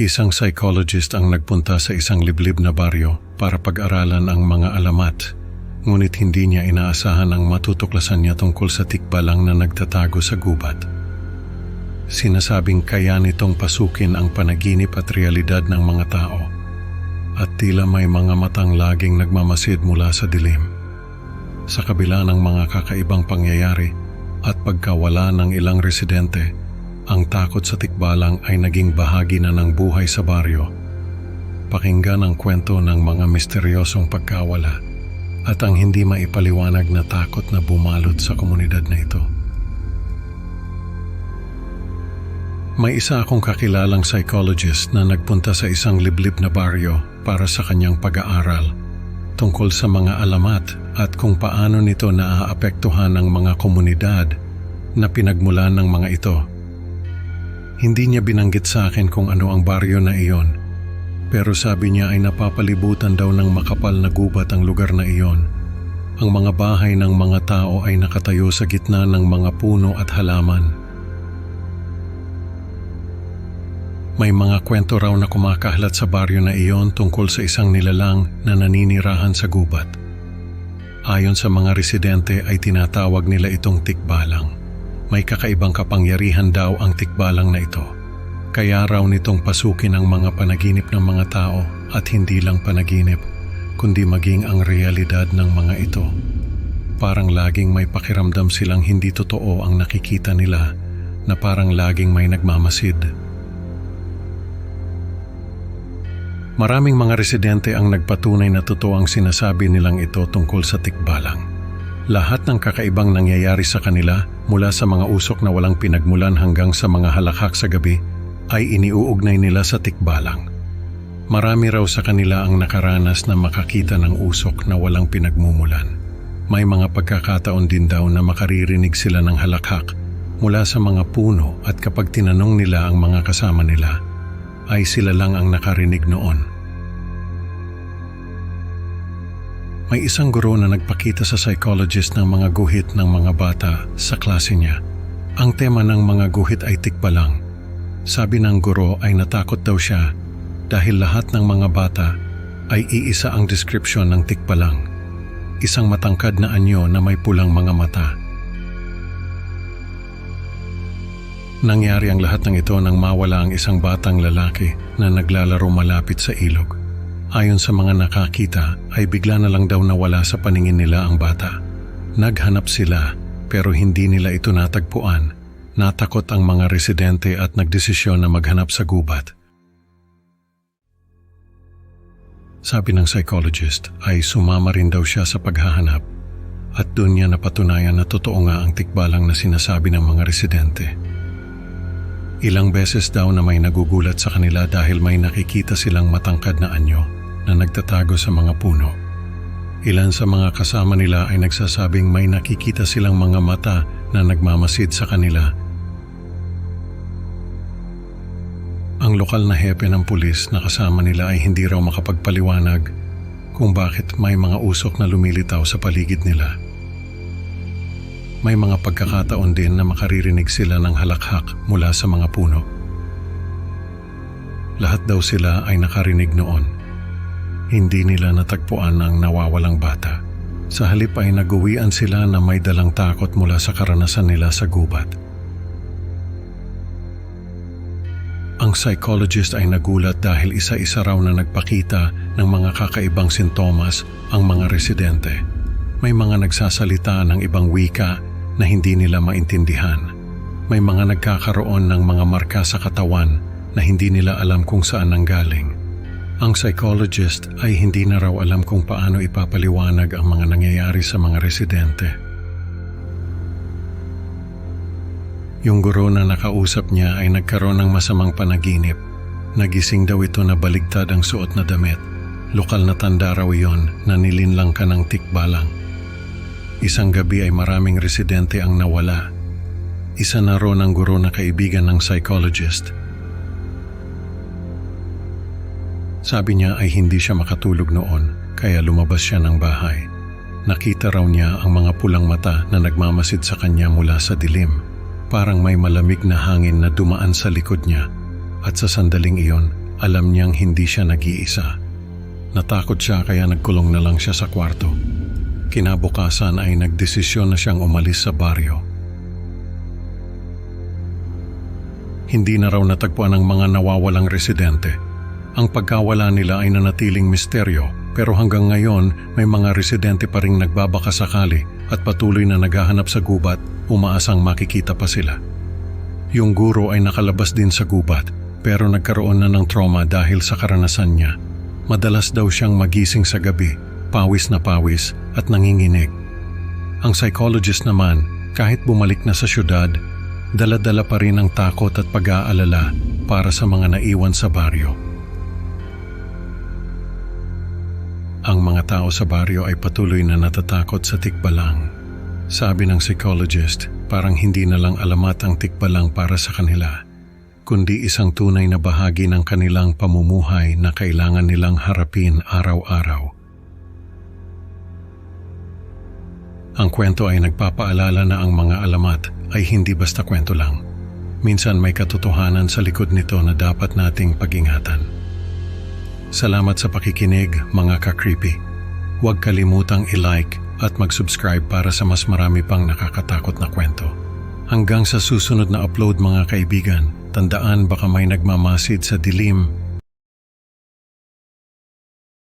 Isang psychologist ang nagpunta sa isang liblib na baryo para pag-aralan ang mga alamat, ngunit hindi niya inaasahan ang matutuklasan niya tungkol sa tikbalang na nagtatago sa gubat. Sinasabing kaya nitong pasukin ang panaginip at realidad ng mga tao, at tila may mga matang laging nagmamasid mula sa dilim. Sa kabila ng mga kakaibang pangyayari at pagkawala ng ilang residente, ang takot sa tikbalang ay naging bahagi na ng buhay sa baryo. Pakinggan ang kwento ng mga misteryosong pagkawala at ang hindi maipaliwanag na takot na bumalot sa komunidad na ito. May isa akong kakilalang psychologist na nagpunta sa isang liblib na baryo para sa kanyang pag-aaral tungkol sa mga alamat at kung paano nito naaapektuhan ang mga komunidad na pinagmulan ng mga ito. Hindi niya binanggit sa akin kung ano ang baryo na iyon, pero sabi niya ay napapalibutan daw ng makapal na gubat ang lugar na iyon. Ang mga bahay ng mga tao ay nakatayo sa gitna ng mga puno at halaman. May mga kwento raw na kumakahalat sa baryo na iyon tungkol sa isang nilalang na naninirahan sa gubat. Ayon sa mga residente ay tinatawag nila itong tikbalang. May kakaibang kapangyarihan daw ang tikbalang na ito. Kaya raw nitong pasukin ang mga panaginip ng mga tao at hindi lang panaginip, kundi maging ang realidad ng mga ito. Parang laging may pakiramdam silang hindi totoo ang nakikita nila, na parang laging may nagmamasid. Maraming mga residente ang nagpatunay na totoo ang sinasabi nilang ito tungkol sa tikbalang. Lahat ng kakaibang nangyayari sa kanila, mula sa mga usok na walang pinagmulan hanggang sa mga halakhak sa gabi, ay iniuugnay nila sa tikbalang. Marami raw sa kanila ang nakaranas na makakita ng usok na walang pinagmumulan. May mga pagkakataon din daw na makaririnig sila ng halakhak mula sa mga puno, at kapag tinanong nila ang mga kasama nila, ay sila lang ang nakarinig noon. May isang guro na nagpakita sa psychologist ng mga guhit ng mga bata sa klase niya. Ang tema ng mga guhit ay tikbalang. Sabi ng guro ay natakot daw siya dahil lahat ng mga bata ay iisa ang description ng tikbalang. Isang matangkad na anyo na may pulang mga mata. Nangyari ang lahat ng ito nang mawala ang isang batang lalaki na naglalaro malapit sa ilog. Ayon sa mga nakakita ay bigla na lang daw nawala sa paningin nila ang bata. Naghanap sila pero hindi nila ito natagpuan. Natakot ang mga residente at nagdesisyon na maghanap sa gubat. Sabi ng psychologist ay sumama rin daw siya sa paghahanap at doon niya napatunayan na totoo nga ang tikbalang na sinasabi ng mga residente. Ilang beses daw na may nagugulat sa kanila dahil may nakikita silang matangkad na anyo na nagtatago sa mga puno. Ilan sa mga kasama nila ay nagsasabing may nakikita silang mga mata na nagmamasid sa kanila. Ang lokal na hepe ng pulis na kasama nila ay hindi raw makapagpaliwanag kung bakit may mga usok na lumilitaw sa paligid nila. May mga pagkakataon din na makaririnig sila ng halakhak mula sa mga puno. Lahat daw sila ay nakarinig noon. Hindi nila natagpuan ang nawawalang bata. Sa halip ay naguwian sila na may dalang takot mula sa karanasan nila sa gubat. Ang psychologist ay nagulat dahil isa-isa raw na nagpakita ng mga kakaibang sintomas ang mga residente. May mga nagsasalita ng ibang wika na hindi nila maintindihan. May mga nagkakaroon ng mga marka sa katawan na hindi nila alam kung saan nanggaling. Ang psychologist ay hindi na raw alam kung paano ipapaliwanag ang mga nangyayari sa mga residente. Yung guro na nakausap niya ay nagkaroon ng masamang panaginip. Nagising daw ito na baligtad ang suot na damit. Lokal na tanda raw iyon na nilinlang ka ng tikbalang. Isang gabi ay maraming residente ang nawala. Isa na raw ng guro na kaibigan ng psychologist. Sabi niya ay hindi siya makatulog noon, kaya lumabas siya ng bahay. Nakita raw niya ang mga pulang mata na nagmamasid sa kanya mula sa dilim. Parang may malamig na hangin na dumaan sa likod niya, at sa sandaling iyon Alam niyang hindi siya nag-iisa. Natakot siya kaya nagkulong na lang siya sa kwarto. Kinabukasan ay nagdesisyon na siyang umalis sa baryo. Hindi na raw natagpuan ng mga nawawalang residente. Ang pagkawala nila ay nanatiling misteryo, pero hanggang ngayon may mga residente pa ring nagbabaka sakali at patuloy na naghahanap sa gubat, umaasang makikita pa sila. Yung guro ay nakalabas din sa gubat, pero nagkaroon na ng trauma dahil sa karanasan niya. Madalas daw siyang magising sa gabi, pawis na pawis at nanginginig. Ang psychologist naman, kahit bumalik na sa syudad, dala-dala pa rin ang takot at pag-aalala para sa mga naiwan sa baryo. Ang mga tao sa baryo ay patuloy na natatakot sa tikbalang. Sabi ng psychologist, parang hindi na lang alamat ang tikbalang para sa kanila, kundi isang tunay na bahagi ng kanilang pamumuhay na kailangan nilang harapin araw-araw. Ang kwento ay nagpapaalala na ang mga alamat ay hindi basta kwento lang. Minsan may katotohanan sa likod nito na dapat nating pag-ingatan. Salamat sa pakikinig, mga ka-creepy. Huwag kalimutang i-like at mag-subscribe para sa mas marami pang nakakatakot na kwento. Hanggang sa susunod na upload, mga kaibigan, tandaan baka may nagmamasid sa dilim